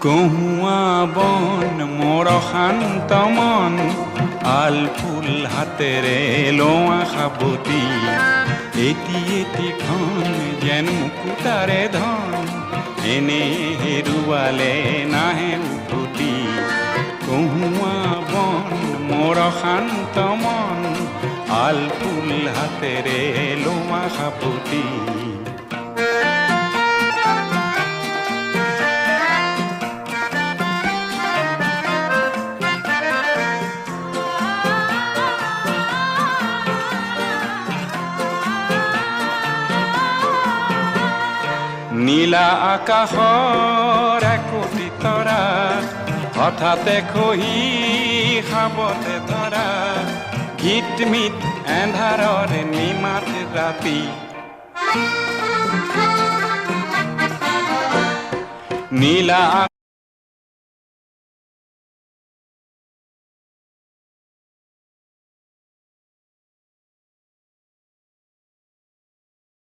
কহুৱা বন মোৰ শান্ত মন আল ফুল হাতেৰে লোৱা সাবতি এটি এটিখন যেন মুকুতাৰে ধন এনে হেৰুৱালে নাহে উভতি কহুৱা বন মোৰ শান্ত মন আল ফুল হাতেৰে লোৱা সাবতি নীলা আকাশৰ একোটি তৰা হঠাতে খহি খাবতে ধৰা গীতমিত এন্ধাৰৰ নিমাত ৰাতি নীলা